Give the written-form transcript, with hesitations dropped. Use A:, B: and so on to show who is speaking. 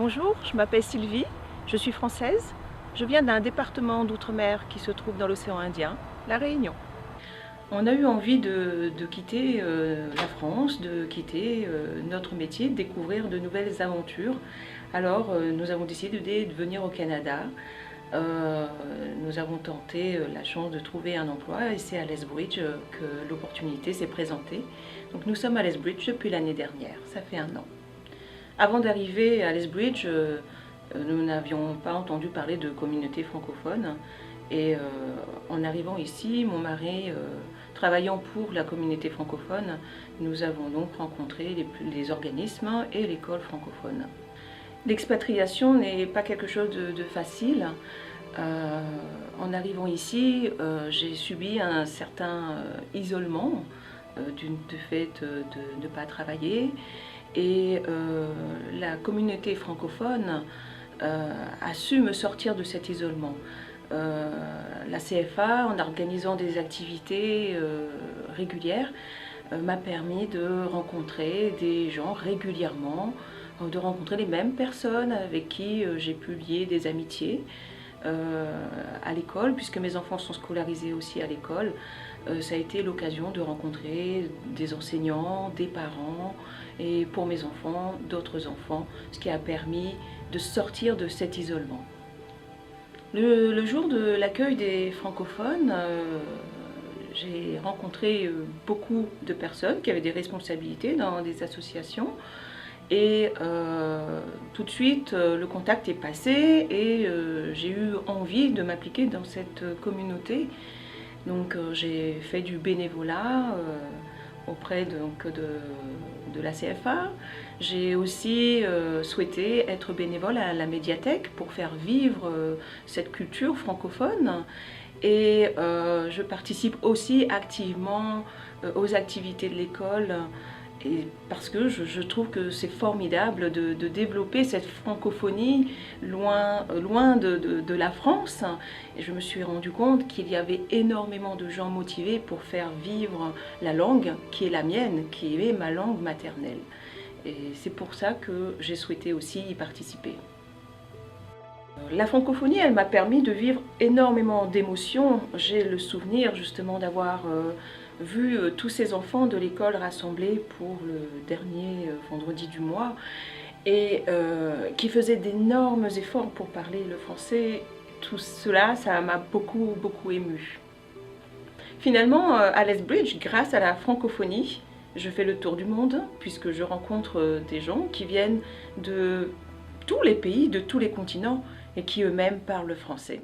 A: Bonjour, je m'appelle Sylvie, je suis française. Je viens d'un département d'outre-mer qui se trouve dans l'océan Indien, La Réunion. On a eu envie de quitter la France, de quitter notre métier, de découvrir de nouvelles aventures. Alors nous avons décidé de venir au Canada. Nous avons tenté la chance de trouver un emploi et c'est à Lethbridge que l'opportunité s'est présentée. Donc nous sommes à Lethbridge depuis l'année dernière, ça fait 1 an. Avant d'arriver à Lethbridge, nous n'avions pas entendu parler de communauté francophone. Et en arrivant ici, mon mari, travaillant pour la communauté francophone, nous avons donc rencontré les organismes et l'école francophone. L'expatriation n'est pas quelque chose de facile. En arrivant ici, j'ai subi un certain isolement du fait de ne pas travailler. Et la communauté francophone a su me sortir de cet isolement. La CFA, en organisant des activités régulières, m'a permis de rencontrer des gens régulièrement, de rencontrer les mêmes personnes avec qui j'ai pu lier des amitiés. À l'école, puisque mes enfants sont scolarisés aussi à l'école, ça a été l'occasion de rencontrer des enseignants, des parents et pour mes enfants, d'autres enfants, ce qui a permis de sortir de cet isolement. Le jour de l'accueil des francophones, j'ai rencontré beaucoup de personnes qui avaient des responsabilités dans des associations. Et tout de suite, le contact est passé et j'ai eu envie de m'appliquer dans cette communauté. Donc j'ai fait du bénévolat auprès de la CFA. J'ai aussi souhaité être bénévole à la médiathèque pour faire vivre cette culture francophone. Et je participe aussi activement aux activités de l'école. Et parce que je trouve que c'est formidable de développer cette francophonie loin de la France. Et je me suis rendu compte qu'il y avait énormément de gens motivés pour faire vivre la langue qui est la mienne, qui est ma langue maternelle. Et c'est pour ça que j'ai souhaité aussi y participer. La francophonie, elle m'a permis de vivre énormément d'émotions. J'ai le souvenir justement d'avoir vu tous ces enfants de l'école rassemblés pour le dernier vendredi du mois et qui faisaient d'énormes efforts pour parler le français. Tout cela, ça m'a beaucoup émue. Finalement, à Lethbridge, grâce à la francophonie, je fais le tour du monde puisque je rencontre des gens qui viennent de tous les pays, de tous les continents et qui eux-mêmes parlent le français.